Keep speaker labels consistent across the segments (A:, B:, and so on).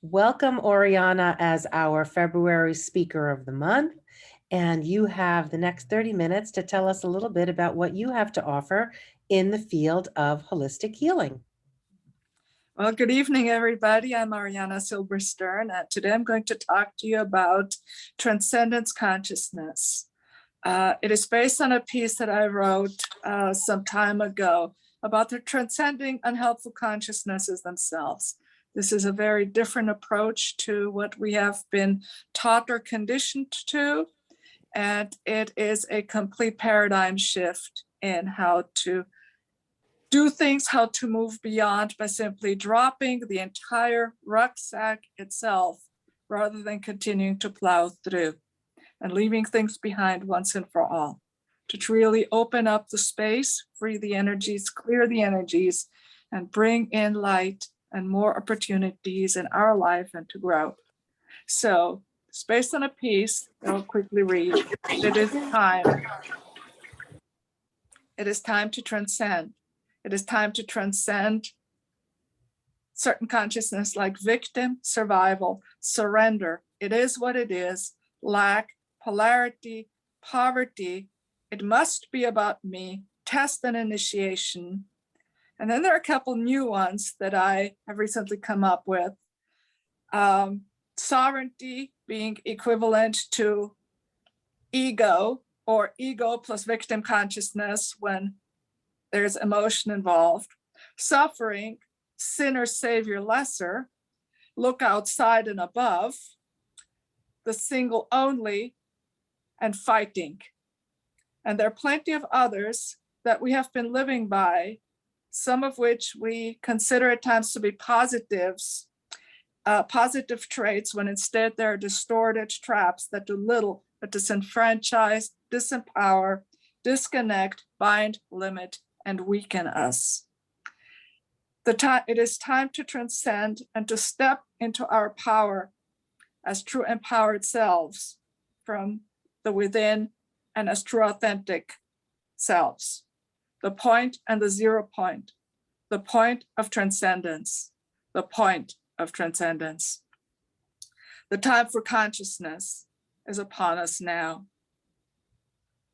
A: Welcome, Auriana, as our February Speaker of the Month. And you have the next 30 minutes to tell us a little bit about what you have to offer in the field of holistic healing.
B: Well, good evening, everybody. I'm Auriana Silberstern, and today I'm going to talk to you about transcendence consciousness. It is based on a piece that I wrote some time ago about the transcending unhelpful consciousnesses themselves. This is a very different approach to what we have been taught or conditioned to, and it is a complete paradigm shift in how to do things, how to move beyond by simply dropping the entire rucksack itself rather than continuing to plow through and leaving things behind once and for all. To really open up the space, free the energies, clear the energies, and bring in light and more opportunities in our life and to grow. So it's based on a piece that I'll quickly read. It is time. It is time to transcend. It is time to transcend certain consciousness like victim, survival, surrender. It is what it is, lack, polarity, poverty. It must be about me, test and initiation. And then there are a couple new ones that I have recently come up with. Sovereignty being equivalent to ego, or ego plus victim consciousness when there's emotion involved. Suffering, sinner, savior, lesser, look outside and above, the single only, and fighting. And there are plenty of others that we have been living by, some of which we consider at times to be positives, positive traits, when instead they're distorted traps that do little but disenfranchise, disempower, disconnect, bind, limit, and weaken us. It is time to transcend and to step into our power as true empowered selves from the within and as true authentic selves. The point and the 0 point, the point of transcendence, the point of transcendence. The time for consciousness is upon us now.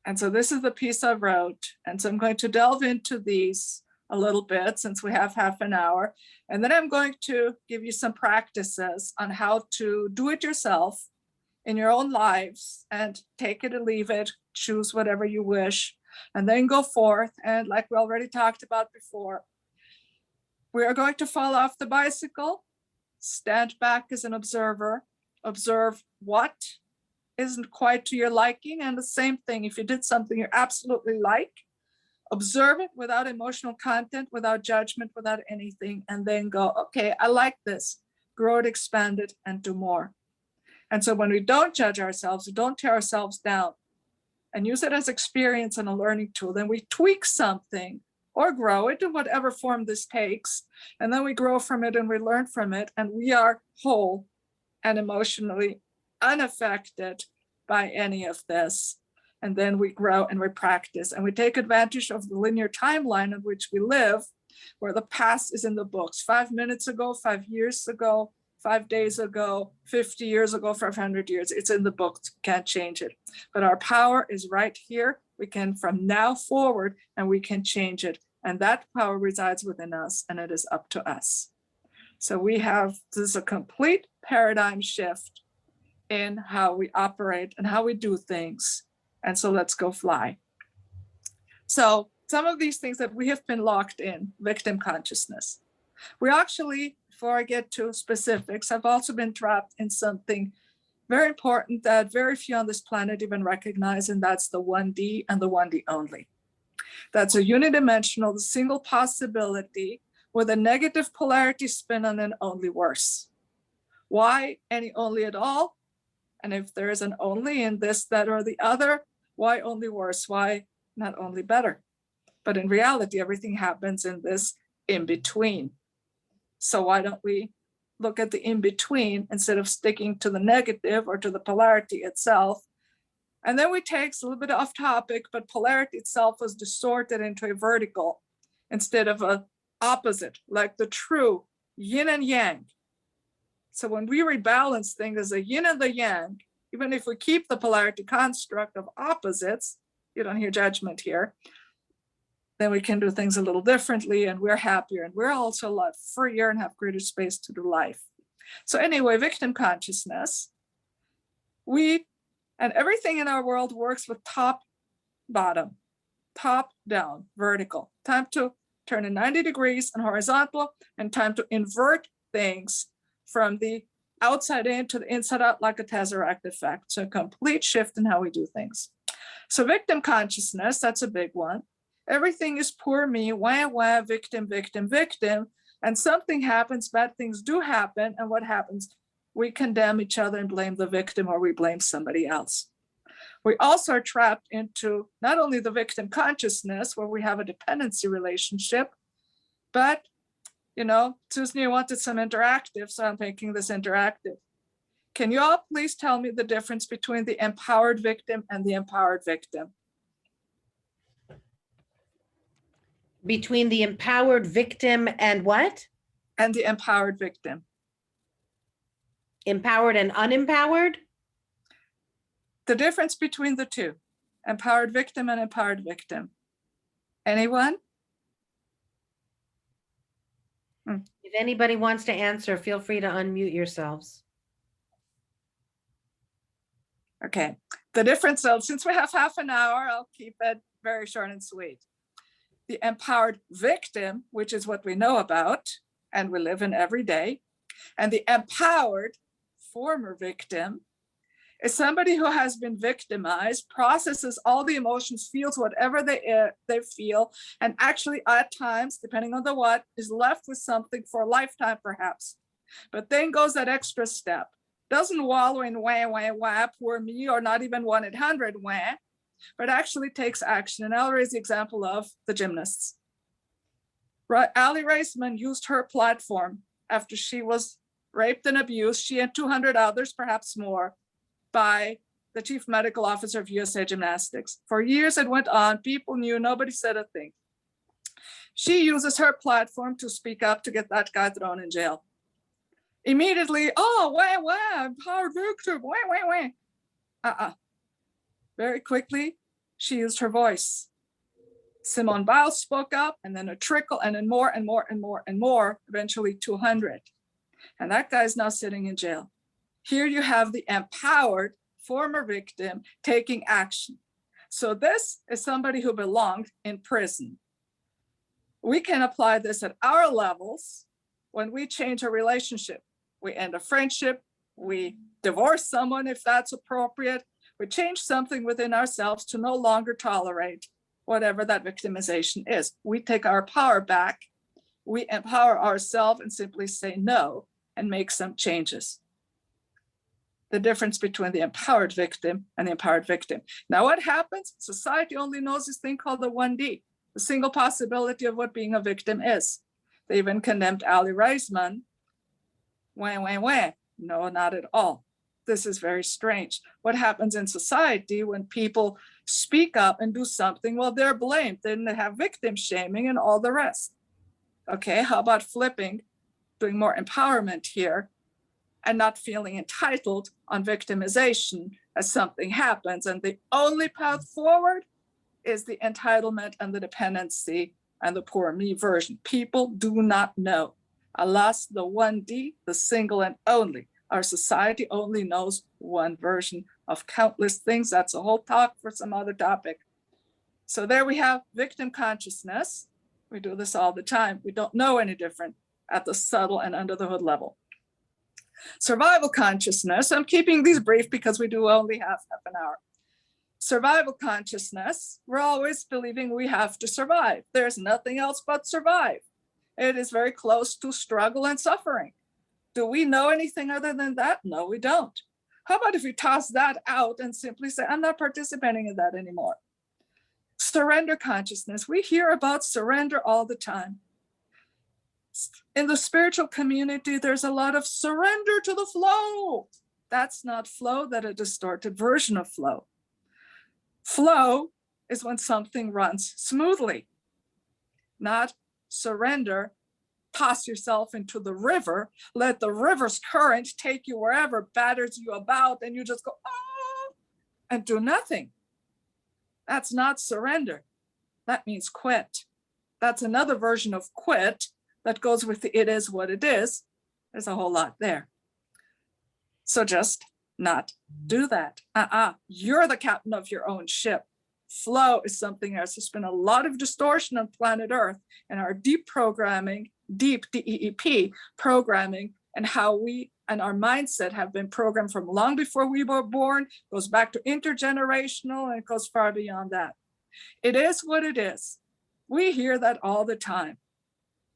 B: And so this is the piece I wrote. And so I'm going to delve into these a little bit since we have half an hour. And then I'm going to give you some practices on how to do it yourself in your own lives and take it or leave it, choose whatever you wish, and then go forth. And like we already talked about before, we are going to fall off the bicycle, stand back as an observer, observe what isn't quite to your liking. And the same thing, if you did something you absolutely like, observe it without emotional content, without judgment, without anything, and then go, okay, I like this, grow it, expand it, and do more. And so when we don't judge ourselves, we don't tear ourselves down and use it as experience and a learning tool, then we tweak something or grow it in whatever form this takes. And then we grow from it and we learn from it, and we are whole and emotionally unaffected by any of this. And then we grow and we practice and we take advantage of the linear timeline in which we live, where the past is in the books. 5 minutes ago, 5 years ago, 5 days ago, 50 years ago, 500 years, it's in the books, can't change it. But our power is right here. We can from now forward and we can change it. And that power resides within us, and it is up to us. So this is a complete paradigm shift in how we operate and how we do things. And so let's go fly. So some of these things that we have been locked in, victim consciousness. We actually, before I get to specifics, I've also been trapped in something very important that very few on this planet even recognize, and that's the 1D and the 1D only. That's a unidimensional, single possibility with a negative polarity spin on an only worse. Why any only at all? And if there is an only in this, that, or the other, why only worse? Why not only better? But in reality, everything happens in this in between. So why don't we look at the in between instead of sticking to the negative or to the polarity itself? And then we take a little bit off topic, but polarity itself was distorted into a vertical instead of a opposite, like the true yin and yang. So when we rebalance things as a yin and the yang, even if we keep the polarity construct of opposites, you don't hear judgment here, then we can do things a little differently, and we're happier, and we're also a lot freer and have greater space to do life. So anyway, victim consciousness, and everything in our world works with top, bottom, top, down, vertical. Time to turn in 90 degrees and horizontal, and time to invert things from the outside in to the inside out, like a tesseract effect. So a complete shift in how we do things. So victim consciousness, that's a big one. Everything is poor me, wah, wah, victim, victim, victim. And something happens, bad things do happen. And what happens? We condemn each other and blame the victim, or we blame somebody else. We also are trapped into not only the victim consciousness, where we have a dependency relationship, but, Susan, you wanted some interactive, so I'm making this interactive. Can you all please tell me the difference between the empowered victim and the empowered victim?
A: Between the empowered victim and what?
B: And the empowered victim.
A: Empowered and unempowered?
B: The difference between the two, empowered victim and empowered victim. Anyone?
A: If anybody wants to answer, feel free to unmute yourselves.
B: Okay, the difference, so since we have half an hour, I'll keep it very short and sweet. The empowered victim, which is what we know about and we live in every day, and the empowered former victim is somebody who has been victimized, processes all the emotions, feels whatever they feel, and actually at times, depending on the what, is left with something for a lifetime perhaps. But then goes that extra step. Doesn't wallow in wah, wah, wah, poor me, or not even 1-800 wah, but actually takes action. And I'll raise the example of the gymnasts. Ali Raisman used her platform after she was raped and abused, she and 200 others, perhaps more, by the chief medical officer of USA Gymnastics. For years it went on, people knew, nobody said a thing. She uses her platform to speak up to get that guy thrown in jail. Immediately, oh, wah, wah, empowered victim, wah, wah, wah. Very quickly, she used her voice. Simone Biles spoke up, and then a trickle, and then more and more and more and more, eventually 200. And that guy's now sitting in jail. Here you have the empowered former victim taking action. So this is somebody who belonged in prison. We can apply this at our levels when we change a relationship. We end a friendship, we divorce someone if that's appropriate, we change something within ourselves to no longer tolerate whatever that victimization is. We take our power back, we empower ourselves and simply say no and make some changes. The difference between the empowered victim and the empowered victim. Now what happens? Society only knows this thing called the 1D, the single possibility of what being a victim is. They even condemned Ali Raisman. Wah, wah, wah. No, not at all. This is very strange. What happens in society when people speak up and do something, well, they're blamed. Then they have victim shaming and all the rest. Okay, how about flipping, doing more empowerment here and not feeling entitled on victimization as something happens. And the only path forward is the entitlement and the dependency and the poor me version. People do not know. Alas, the 1D, the single and only. Our society only knows one version of countless things. That's a whole talk for some other topic. So there we have victim consciousness. We do this all the time. We don't know any different at the subtle and under the hood level. Survival consciousness. I'm keeping these brief because we do only have half an hour. Survival consciousness. We're always believing we have to survive. There's nothing else but survive. It is very close to struggle and suffering. Do we know anything other than that? No, we don't. How about if we toss that out and simply say, I'm not participating in that anymore? Surrender consciousness. We hear about surrender all the time. In the spiritual community, there's a lot of surrender to the flow. That's not flow, that's a distorted version of flow. Flow is when something runs smoothly, not surrender toss yourself into the river, let the river's current take you wherever, batters you about, and you just go, oh, and do nothing. That's not surrender. That means quit. That's another version of quit that goes with the it is what it is. There's a whole lot there. So just not do that. You're the captain of your own ship. Flow is something else. There's been a lot of distortion on planet Earth and our deep programming, deep DEEP programming, and how we and our mindset have been programmed from long before we were born, goes back to intergenerational, and it goes far beyond that. It is what it is. We hear that all the time.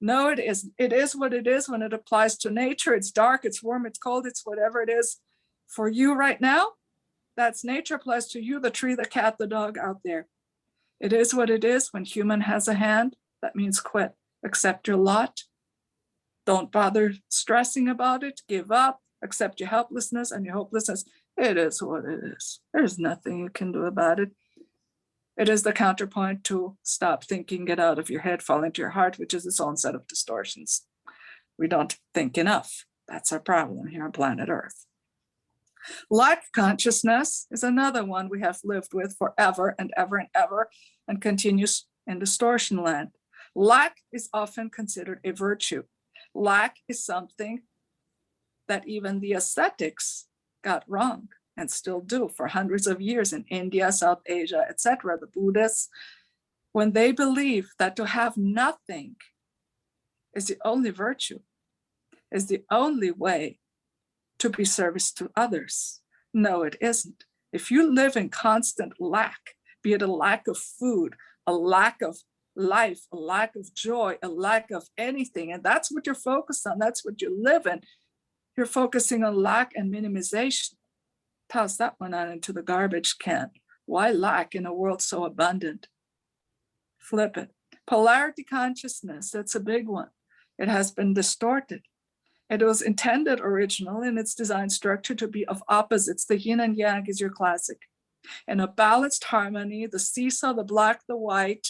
B: No, it isn't. It is what it is when it applies to nature. It's dark, it's warm, it's cold, it's whatever it is for you right now. That's nature applies to you, the tree, the cat, the dog out there. It is what it is. When human has a hand, that means quit. Accept your lot. Don't bother stressing about it. Give up. Accept your helplessness and your hopelessness. It is what it is. There's nothing you can do about it. It is the counterpoint to stop thinking, get out of your head, fall into your heart, which is its own set of distortions. We don't think enough. That's our problem here on planet Earth. Lack consciousness is another one we have lived with forever and ever and ever, and continues in distortion land. Lack is often considered a virtue. Lack is something that even the ascetics got wrong and still do for hundreds of years in India, South Asia, etc. The Buddhists, when they believe that to have nothing is the only virtue, is the only way to be service to others. No, it isn't. If you live in constant lack, be it a lack of food, a lack of life, a lack of joy, a lack of anything, and that's what you're focused on, that's what you live in, you're focusing on lack and minimization. Toss that one out into the garbage can. Why lack in a world so abundant? Flip it. Polarity consciousness, that's a big one. It has been distorted. It was intended originally in its design structure to be of opposites. The yin and yang is your classic. In a balanced harmony, the seesaw, the black, the white,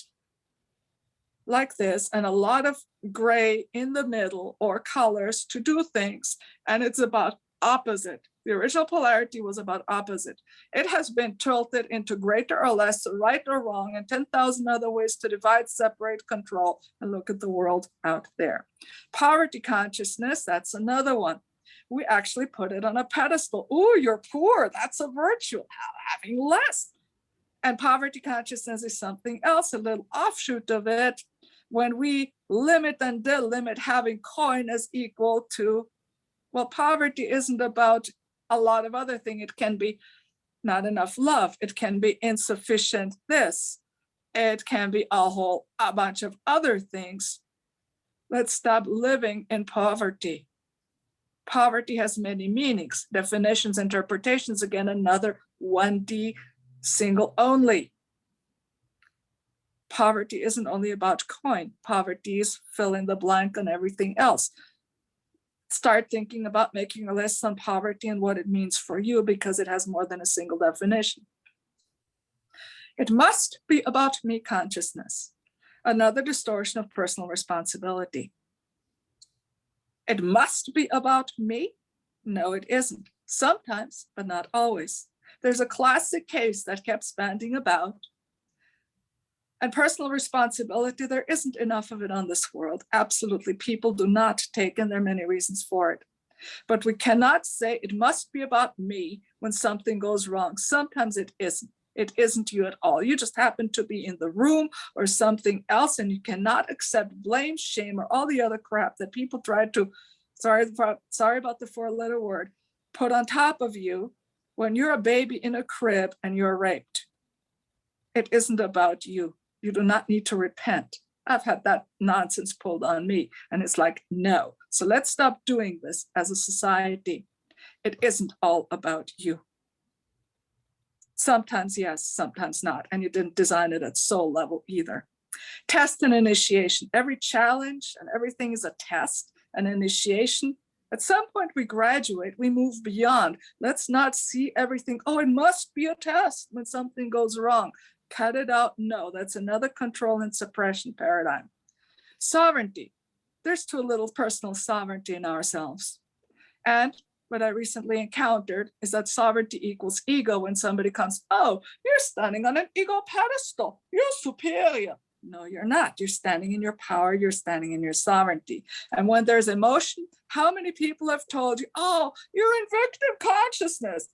B: like this, and a lot of gray in the middle or colors to do things. And it's about opposite. The original polarity was about opposite. It has been tilted into greater or less, right or wrong, and 10,000 other ways to divide, separate, control, and look at the world out there. Poverty consciousness, that's another one. We actually put it on a pedestal. Oh, you're poor, that's a virtue, having less. And poverty consciousness is something else, a little offshoot of it, when we limit and delimit having coin as equal to, well, poverty isn't about a lot of other things. It can be not enough love. It can be insufficient this. It can be a bunch of other things. Let's stop living in poverty. Poverty has many meanings, definitions, interpretations. Again, another 1D single only. Poverty isn't only about coin. Poverty is fill in the blank on everything else. Start thinking about making a list on poverty and what it means for you, because it has more than a single definition. It must be about me consciousness, another distortion of personal responsibility. It must be about me? No, it isn't. Sometimes, but not always. There's a classic case that kept banding about. And personal responsibility, there isn't enough of it on this world. Absolutely, people do not take, and there are many reasons for it. But we cannot say it must be about me when something goes wrong. Sometimes it isn't. It isn't you at all. You just happen to be in the room or something else, and you cannot accept blame, shame, or all the other crap that people try to, sorry about the four-letter word, put on top of you when you're a baby in a crib and you're raped. It isn't about you. You do not need to repent. I've had that nonsense pulled on me, and it's like, no. So let's stop doing this as a society. It isn't all about you. Sometimes yes, sometimes not. And you didn't design it at soul level either. Test and initiation. Every challenge and everything is a test, an initiation. At some point we graduate, we move beyond. Let's not see everything, oh, it must be a test when something goes wrong. Cut it out. No, that's another control and suppression paradigm. Sovereignty. there's too little personal sovereignty in ourselves. And what I recently encountered is that sovereignty equals ego when somebody comes, oh, you're standing on an ego pedestal, you're superior. No, you're not. You're standing in your power, you're standing in your sovereignty. And when there's emotion, how many people have told you, oh, you're in victim consciousness?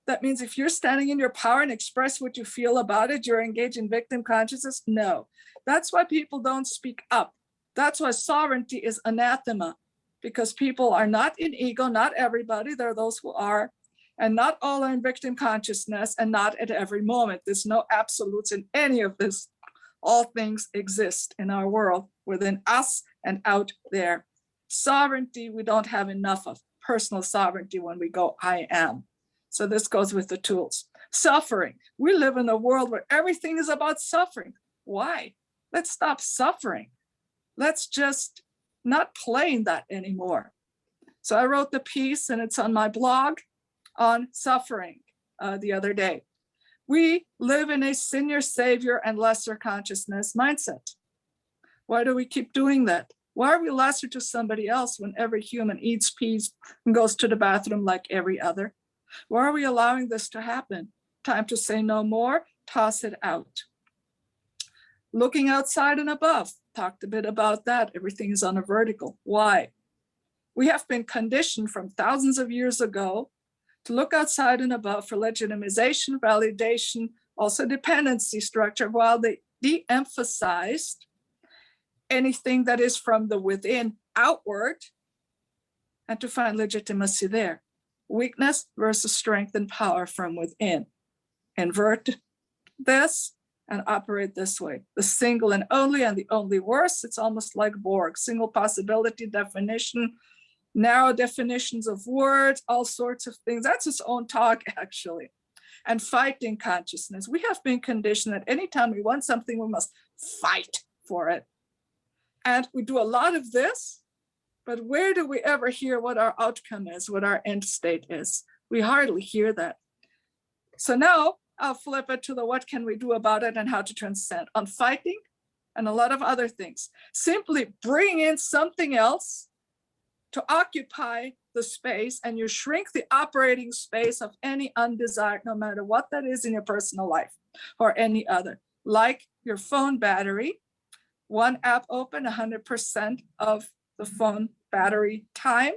B: That means if you're standing in your power and express what you feel about it, you're engaged in victim consciousness? No. That's why people don't speak up. That's why sovereignty is anathema, because people are not in ego, not everybody, there are those who are, and not all are in victim consciousness, and not at every moment. There's no absolutes in any of this. All things exist in our world, within us and out there. Sovereignty, we don't have enough of. Personal sovereignty when we go, I am. So this goes with the tools. Suffering. We live in a world where everything is about suffering. Why? Let's stop suffering. Let's just not play in that anymore. So I wrote the piece, and it's on my blog, on suffering the other day. We live in a senior savior and lesser consciousness mindset. Why do we keep doing that? Why are we lesser to somebody else when every human eats peas and goes to the bathroom like every other? Why are we allowing this to happen? Time to say no more, toss it out. Looking outside and above, talked a bit about that. Everything is on a vertical. Why? We have been conditioned from thousands of years ago to look outside and above for legitimization, validation, also dependency structure, while they de-emphasized anything that is from the within outward, and to find legitimacy there. Weakness versus strength and power from within. Invert this and operate this way. The single and the only worse, it's almost like Borg, single possibility definition, narrow definitions of words, all sorts of things. That's its own talk, actually. And fighting consciousness. We have been conditioned that anytime we want something, we must fight for it. And we do a lot of this, but where do we ever hear what our outcome is, what our end state is? We hardly hear that. So now I'll flip it to the what can we do about it and how to transcend on fighting and a lot of other things. Simply bring in something else to occupy the space, and you shrink the operating space of any undesired, no matter what that is in your personal life or any other, like your phone battery. One app open, 100% of the phone battery time.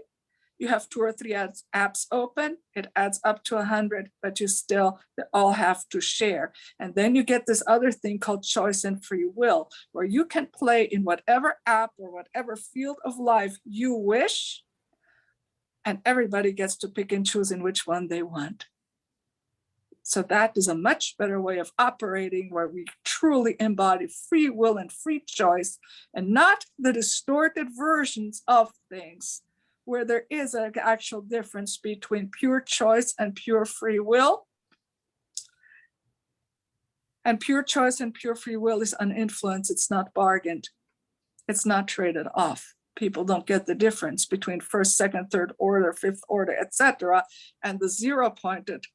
B: You have 2 or 3 apps open, it adds up to 100, but you still, they all have to share. And then you get this other thing called choice and free will, where you can play in whatever app or whatever field of life you wish, and everybody gets to pick and choose in which one they want. So that is a much better way of operating, where we truly embody free will and free choice, and not the distorted versions of things, where there is an actual difference between pure choice and pure free will. And pure choice and pure free will is uninfluenced. It's not bargained. It's not traded off. People don't get the difference between first, second, third order, fifth order, etc., and the zero pointed,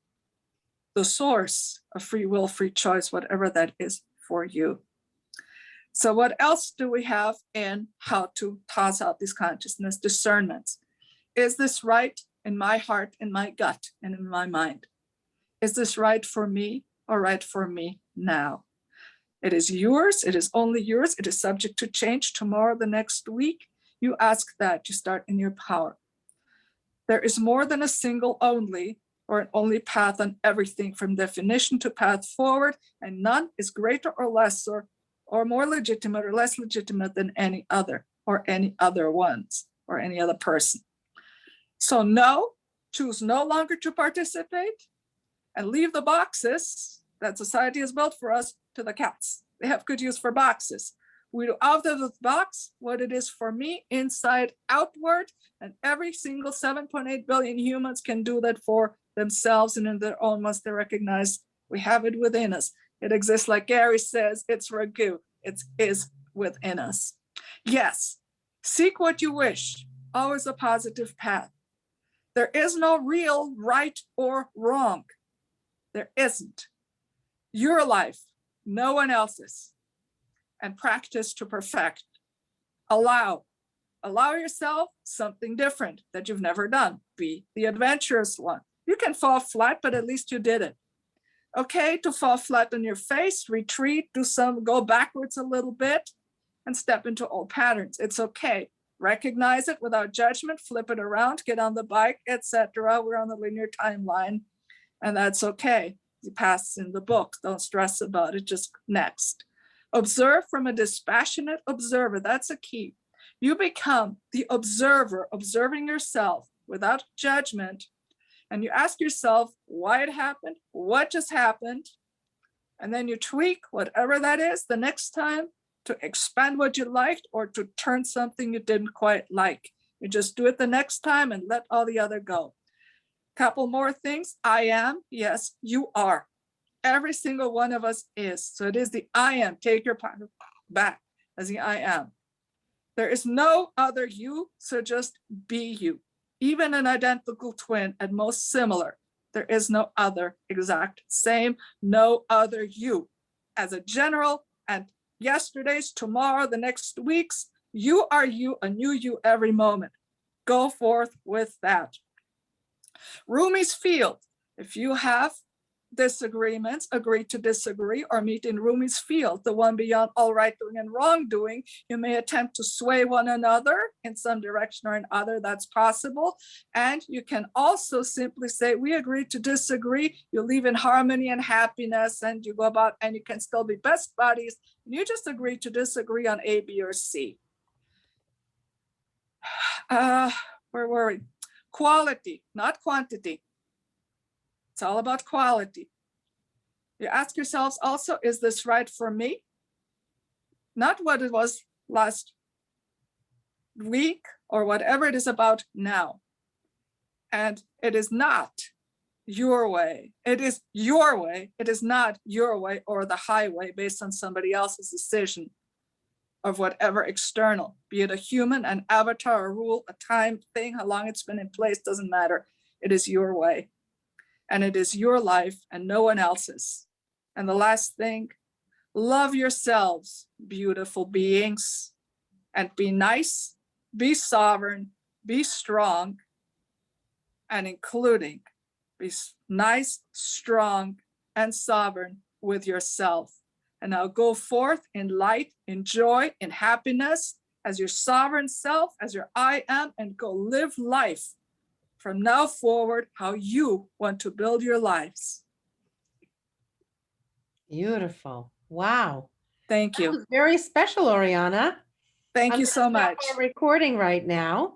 B: the source of free will, free choice, whatever that is for you. So what else do we have in how to toss out these consciousness discernments? Is this right in my heart, in my gut, and in my mind? Is this right for me or right for me now? It is yours. It is only yours. It is subject to change tomorrow, the next week. You ask that, you start in your power. There is more than a single only or an only path on everything, from definition to path forward, and none is greater or lesser or more legitimate or less legitimate than any other or any other ones or any other person. So no, choose no longer to participate, and leave the boxes that society has built for us to the cats. They have good use for boxes. We do out of the box what it is for me, inside outward, and every single 7.8 billion humans can do that for themselves, and in their own, once they recognize we have it within us. It exists, like Gary says, it's ragu. It is within us. Yes, seek what you wish, always a positive path. There is no real right or wrong. There isn't. Your life, no one else's. And practice to perfect. Allow Allow yourself something different that you've never done. Be the adventurous one. You can fall flat, but at least you did it. Okay, to fall flat on your face, retreat, go backwards a little bit and step into old patterns. It's okay. Recognize it without judgment, flip it around, get on the bike, etc. We're on the linear timeline, and that's okay. You pass in the book. Don't stress about it. Just next. Observe from a dispassionate observer. That's a key. You become the observer, observing yourself without judgment. And you ask yourself why it happened, what just happened. And then you tweak whatever that is the next time to expand what you liked or to turn something you didn't quite like. You just do it the next time and let all the other go. Couple more things. I am, yes, you are. Every single one of us is. So it is the I am. Take your power back as the I am. There is no other you, so just be you. Even an identical twin, at most similar. There is no other exact same, no other you. As a general, and yesterday's, tomorrow, the next weeks, you are you, a new you every moment. Go forth with that. Rumi's field. If you have disagreements, agree to disagree, or meet in Rumi's field, the one beyond all right doing and wrongdoing, you may attempt to sway one another in some direction or another. That's possible. And you can also simply say, we agree to disagree. You live in harmony and happiness, and you go about, and you can still be best buddies. You just agree to disagree on A, B, or C. Where were we? Quality, not quantity. It's all about quality. You ask yourselves also, is this right for me? Not what it was last week or whatever it is about now. And it is not your way. It is your way. It is not your way or the highway based on somebody else's decision of whatever external, be it a human, an avatar, a rule, a time thing, how long it's been in place, doesn't matter. It is your way. And it is your life and no one else's. And the last thing, love yourselves, beautiful beings, and be nice, be sovereign, be strong, and including be nice, strong, and sovereign with yourself. And now go forth in light, in joy, in happiness, as your sovereign self, as your I am, and go live life from now forward, how you want to build your lives.
A: Beautiful. Wow.
B: Thank
A: That
B: you.
A: was very special, Auriana.
B: Thank you so much.
A: I'm recording right now.